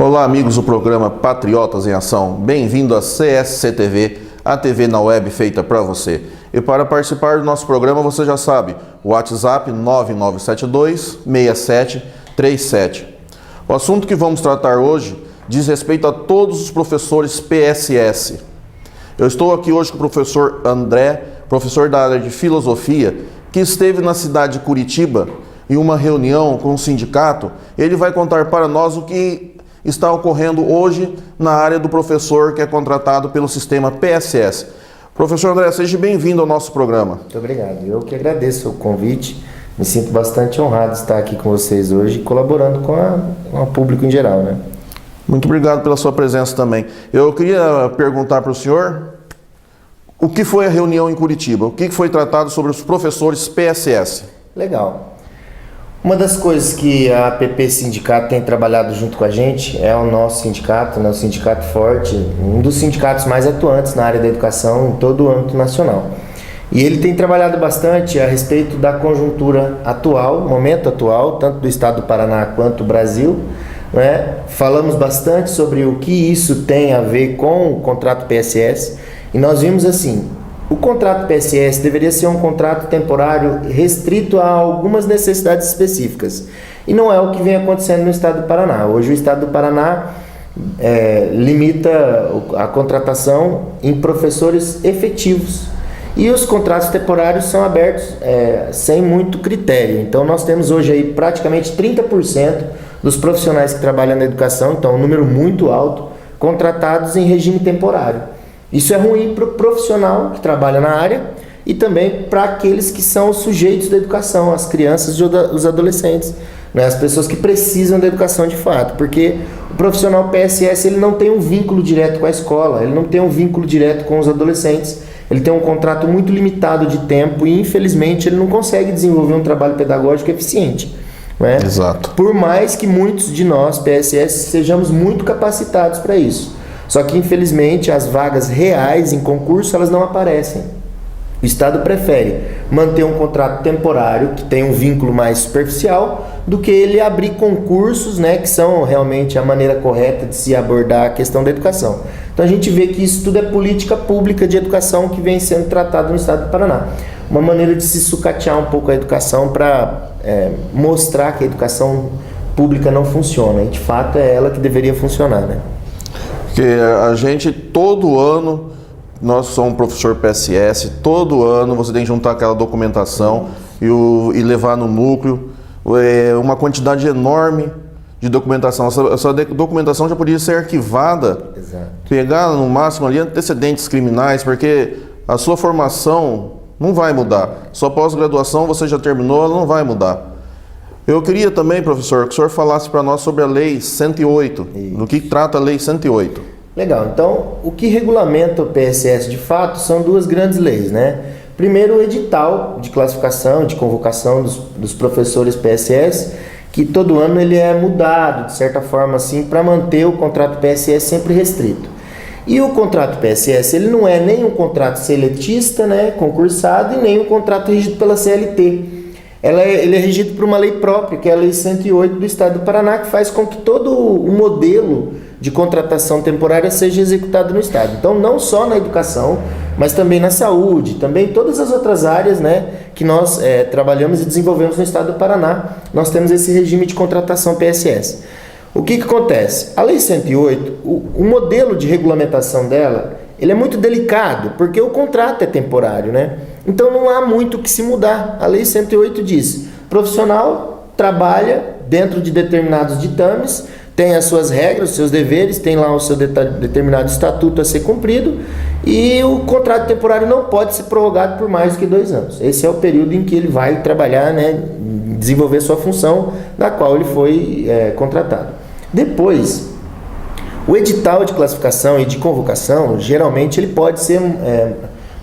Olá, amigos do programa Patriotas em Ação. Bem-vindo à CSC TV, a TV na web feita para você. E para participar do nosso programa, você já sabe, o WhatsApp 9972-6737. O assunto que vamos tratar hoje diz respeito a todos os professores PSS. Eu estou aqui hoje com o professor André, professor da área de Filosofia, que esteve na cidade de Curitiba em uma reunião com o sindicato. Ele vai contar para nós o que está ocorrendo hoje na área do professor que é contratado pelo sistema PSS. Professor André, seja bem-vindo ao nosso programa. Muito obrigado. Eu que agradeço o convite. Me sinto bastante honrado de estar aqui com vocês hoje, colaborando com o público em geral, né? Muito obrigado pela sua presença também. Eu queria perguntar para o senhor o que foi a reunião em Curitiba, o que foi tratado sobre os professores PSS. Legal. Uma das coisas que a APP Sindicato tem trabalhado junto com a gente é o nosso sindicato, né, o Sindicato Forte, um dos sindicatos mais atuantes na área da educação em todo o âmbito nacional. E ele tem trabalhado bastante a respeito da conjuntura atual, momento atual, tanto do estado do Paraná quanto do Brasil, né? Falamos bastante sobre o que isso tem a ver com o contrato PSS e nós vimos assim, o contrato PSS deveria ser um contrato temporário restrito a algumas necessidades específicas. E não é o que vem acontecendo no estado do Paraná. Hoje o estado do Paraná limita a contratação em professores efetivos. E os contratos temporários são abertos sem muito critério. Então nós temos hoje aí praticamente 30% dos profissionais que trabalham na educação, então um número muito alto, contratados em regime temporário. Isso é ruim para o profissional que trabalha na área e também para aqueles que são os sujeitos da educação, as crianças e os adolescentes, né? As pessoas que precisam da educação de fato, porque o profissional PSS ele não tem um vínculo direto com a escola, ele não tem um vínculo direto com os adolescentes, ele tem um contrato muito limitado de tempo e infelizmente ele não consegue desenvolver um trabalho pedagógico eficiente, né? Exato. Por mais que muitos de nós, PSS, sejamos muito capacitados para isso. Só que, infelizmente, as vagas reais em concurso, elas não aparecem. O Estado prefere manter um contrato temporário, que tem um vínculo mais superficial, do que ele abrir concursos, né, que são realmente a maneira correta de se abordar a questão da educação. Então, a gente vê que isso tudo é política pública de educação que vem sendo tratada no Estado do Paraná. Uma maneira de se sucatear um pouco a educação para mostrar que a educação pública não funciona. E, de fato, é ela que deveria funcionar, né? Porque a gente, todo ano, nós somos professor PSS, todo ano você tem que juntar aquela documentação e levar no núcleo uma quantidade enorme de documentação. Essa documentação já podia ser arquivada. Exato. Pegar no máximo ali antecedentes criminais, porque a sua formação não vai mudar. Sua pós-graduação você já terminou, ela não vai mudar. Eu queria também, professor, que o senhor falasse para nós sobre a Lei 108, Isso. do que trata a Lei 108. Legal, então o que regulamenta o PSS de fato são duas grandes leis, né? Primeiro, o edital de classificação, de convocação dos professores PSS, que todo ano ele é mudado, de certa forma assim, para manter o contrato PSS sempre restrito. E o contrato PSS, ele não é nem um contrato seletista, né, concursado, e nem um contrato regido pela CLT. Ele é regido por uma lei própria, que é a Lei 108 do Estado do Paraná, que faz com que todo o modelo de contratação temporária seja executado no Estado. Então, não só na educação, mas também na saúde, também todas as outras áreas, né, que nós trabalhamos e desenvolvemos no Estado do Paraná, nós temos esse regime de contratação PSS. O que acontece? A Lei 108, o modelo de regulamentação dela, ele é muito delicado, porque o contrato é temporário, né? Então não há muito o que se mudar. A Lei 108 diz, profissional trabalha dentro de determinados ditames, tem as suas regras, os seus deveres, tem lá o seu determinado estatuto a ser cumprido, e o contrato temporário não pode ser prorrogado por mais do que 2 anos. Esse é o período em que ele vai trabalhar, né, desenvolver sua função da qual ele foi contratado. Depois, o edital de classificação e de convocação, geralmente ele pode ser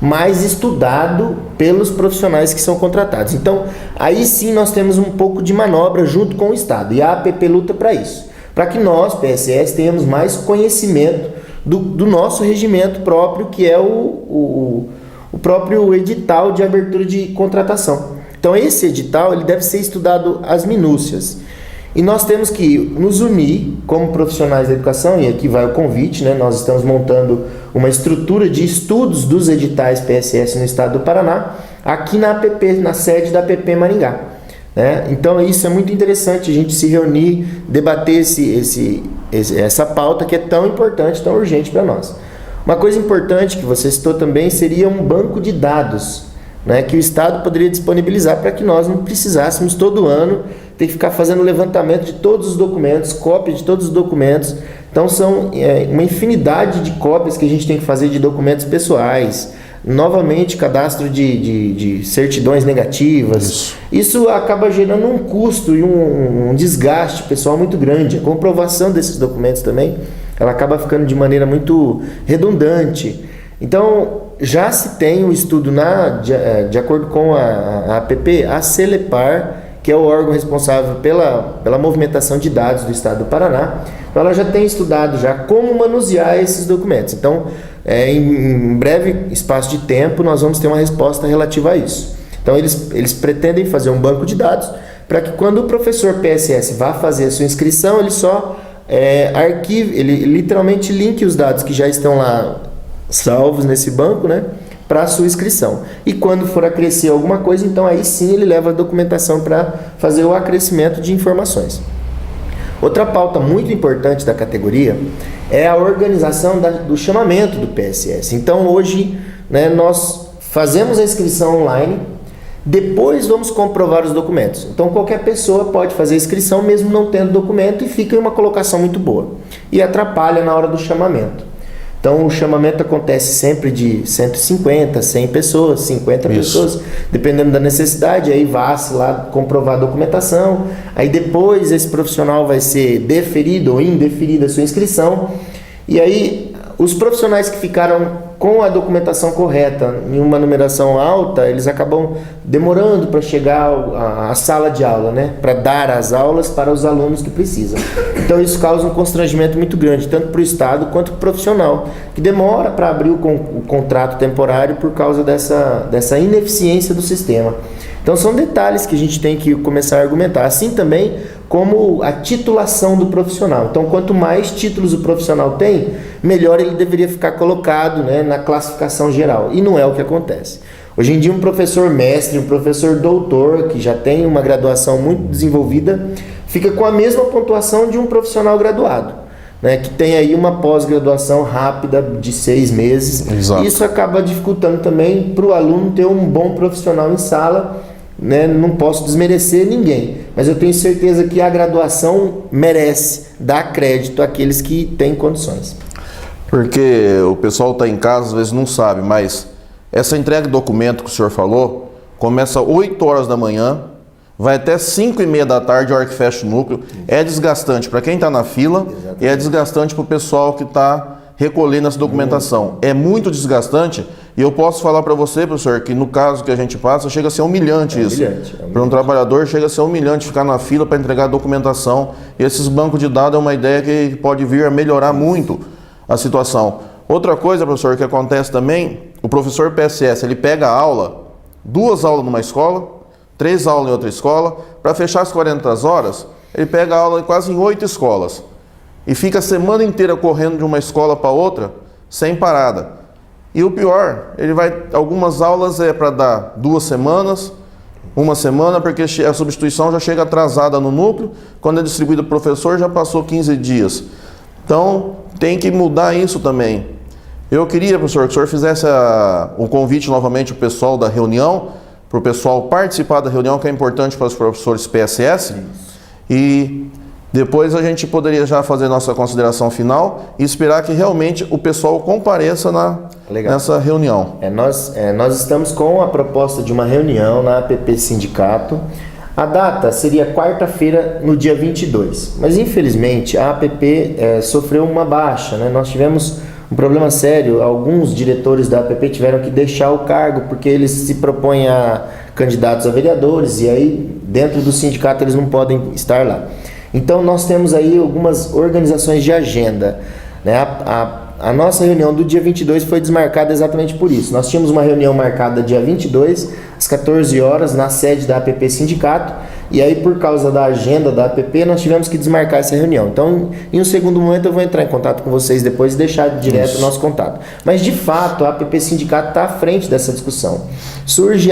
mais estudado pelos profissionais que são contratados. Então, aí sim nós temos um pouco de manobra junto com o Estado, e a APP luta para isso, para que nós, PSS, tenhamos mais conhecimento do nosso regimento próprio, que é o próprio edital de abertura de contratação. Então, esse edital ele deve ser estudado às minúcias. E nós temos que nos unir como profissionais da educação, e aqui vai o convite, né? Nós estamos montando uma estrutura de estudos dos editais PSS no estado do Paraná, aqui na APP, na sede da APP Maringá. Né? Então isso é muito interessante, a gente se reunir, debater essa pauta que é tão importante, tão urgente para nós. Uma coisa importante que você citou também seria um banco de dados, né, que o Estado poderia disponibilizar para que nós não precisássemos todo ano ter que ficar fazendo levantamento de todos os documentos, cópia de todos os documentos. Então são uma infinidade de cópias que a gente tem que fazer de documentos pessoais, novamente cadastro de certidões negativas. Isso acaba gerando um custo e um desgaste pessoal muito grande. A comprovação desses documentos também, ela acaba ficando de maneira muito redundante. Então, já se tem um estudo de acordo com a APP, a Celepar, que é o órgão responsável pela movimentação de dados do estado do Paraná. Então, ela já tem estudado já como manusear esses documentos. Então, em breve espaço de tempo, nós vamos ter uma resposta relativa a isso. Então, eles pretendem fazer um banco de dados para que quando o professor PSS vá fazer a sua inscrição, ele só arquive, ele literalmente linke os dados que já estão lá salvos nesse banco, né, para a sua inscrição. E quando for acrescer alguma coisa, então aí sim ele leva a documentação para fazer o acrescimento de informações. Outra pauta muito importante da categoria é a organização do chamamento do PSS. Então hoje, né, nós fazemos a inscrição online, depois vamos comprovar os documentos. Então qualquer pessoa pode fazer a inscrição mesmo não tendo documento e fica em uma colocação muito boa. E atrapalha na hora do chamamento. Então o chamamento acontece sempre de 150, 100 pessoas, 50 pessoas, dependendo da necessidade. Aí vai-se lá comprovar a documentação. Aí depois esse profissional vai ser deferido ou indeferida a sua inscrição. E aí os profissionais que ficaram com a documentação correta em uma numeração alta, eles acabam demorando para chegar à sala de aula, né? Para dar as aulas para os alunos que precisam. Então isso causa um constrangimento muito grande, tanto para o Estado quanto para o profissional, que demora para abrir o contrato temporário por causa dessa ineficiência do sistema. Então são detalhes que a gente tem que começar a argumentar. Assim também como a titulação do profissional. Então quanto mais títulos o profissional tem, melhor ele deveria ficar colocado, né, na classificação geral. E não é o que acontece. Hoje em dia um professor mestre, um professor doutor, que já tem uma graduação muito desenvolvida, fica com a mesma pontuação de um profissional graduado, né, que tem aí uma pós-graduação rápida de 6 meses. Exato. Isso acaba dificultando também para o aluno ter um bom profissional em sala, né? Não posso desmerecer ninguém, mas eu tenho certeza que a graduação merece dar crédito àqueles que têm condições. Porque o pessoal está em casa, às vezes não sabe, mas essa entrega de documento que o senhor falou começa às 8 horas da manhã, vai até 5h30 da tarde, a hora que fecha o núcleo. É desgastante para quem está na fila. Exatamente. E é desgastante para o pessoal que está recolhendo essa documentação. É muito desgastante, e eu posso falar para você, professor, que no caso que a gente passa, chega a ser humilhante isso. Para um trabalhador, chega a ser humilhante ficar na fila para entregar a documentação. E esses bancos de dados é uma ideia que pode vir a melhorar muito a situação. Outra coisa, professor, que acontece também, o professor PSS, ele pega a aula, 2 aulas numa escola, 3 aulas em outra escola, para fechar as 40 horas, ele pega a aula quase em 8 escolas. E fica a semana inteira correndo de uma escola para outra, sem parada. E o pior, ele vai, algumas aulas é para dar 2 semanas, 1 semana, porque a substituição já chega atrasada no núcleo, quando é distribuído para o professor já passou 15 dias. Então, tem que mudar isso também. Eu queria, professor, que o senhor fizesse o convite novamente para o pessoal da reunião, para o pessoal participar da reunião, que é importante para os professores PSS. E depois a gente poderia já fazer nossa consideração final e esperar que realmente o pessoal compareça nessa reunião. Nós estamos com a proposta de uma reunião na APP Sindicato. A data seria quarta-feira, no dia 22. Mas infelizmente a APP sofreu uma baixa, né? Nós tivemos um problema sério. Alguns diretores da APP tiveram que deixar o cargo porque eles se propõem a candidatos a vereadores e aí dentro do sindicato eles não podem estar lá. Então nós temos aí algumas organizações de agenda, né? A nossa reunião do dia 22 foi desmarcada exatamente por isso. Nós tínhamos uma reunião marcada dia 22, às 14 horas, na sede da APP Sindicato, E aí, por causa da agenda da APP, nós tivemos que desmarcar essa reunião. Então, em um segundo momento, eu vou entrar em contato com vocês depois e deixar direto o nosso contato. Mas, de fato, a APP Sindicato está à frente dessa discussão. Surge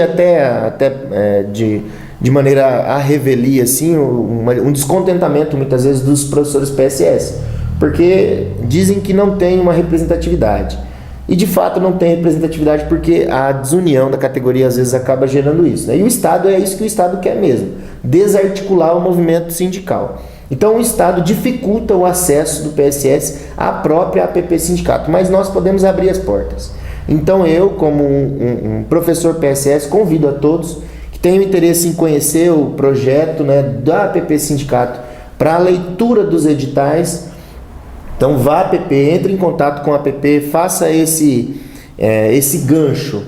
de maneira à revelia, assim, um descontentamento, muitas vezes, dos professores PSS. Porque dizem que não tem uma representatividade. E de fato não tem representatividade porque a desunião da categoria às vezes acaba gerando isso, né? E o Estado é isso que o Estado quer mesmo, desarticular o movimento sindical. Então o Estado dificulta o acesso do PSS à própria APP Sindicato, mas nós podemos abrir as portas. Então eu, como um professor PSS, convido a todos que tenham interesse em conhecer o projeto, né, da APP Sindicato para a leitura dos editais. Então vá à APP, entre em contato com a APP, faça esse gancho.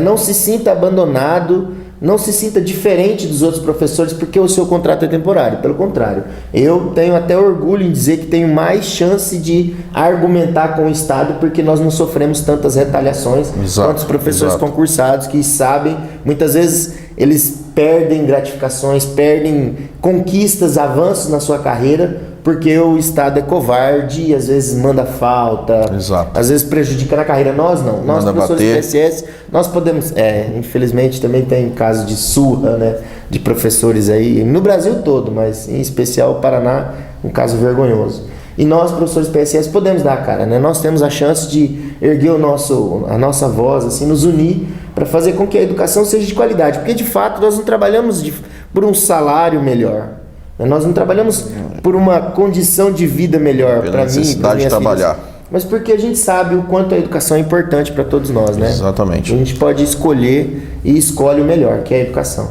Não se sinta abandonado, não se sinta diferente dos outros professores porque o seu contrato é temporário. Pelo contrário, eu tenho até orgulho em dizer que tenho mais chance de argumentar com o Estado porque nós não sofremos tantas retaliações quanto os professores concursados que sabem, muitas vezes eles perdem gratificações, perdem conquistas, avanços na sua carreira porque o Estado é covarde e às vezes manda falta, às vezes prejudica na carreira. Nós não, nós professores PSS, nós podemos, infelizmente também tem casos de surra, né, de professores aí, no Brasil todo, mas em especial o Paraná, um caso vergonhoso. E nós, professores PSS, podemos dar a cara, né? Nós temos a chance de erguer a nossa voz, assim, nos unir para fazer com que a educação seja de qualidade, porque de fato nós não trabalhamos por um salário melhor. Nós não trabalhamos por uma condição de vida melhor para mim e para minhas filhas, mas porque a gente sabe o quanto a educação é importante para todos nós, né? Exatamente. A gente pode escolher e escolhe o melhor, que é a educação.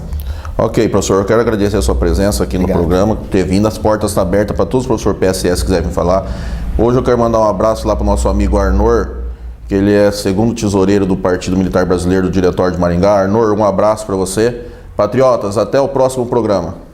Ok, professor, eu quero agradecer a sua presença aqui no programa, ter vindo, as portas estão abertas para todos os professores PSS que quiserem falar. Hoje eu quero mandar um abraço lá para o nosso amigo Arnor, que ele é segundo tesoureiro do Partido Militar Brasileiro do Diretório de Maringá. Arnor, um abraço para você. Patriotas, até o próximo programa.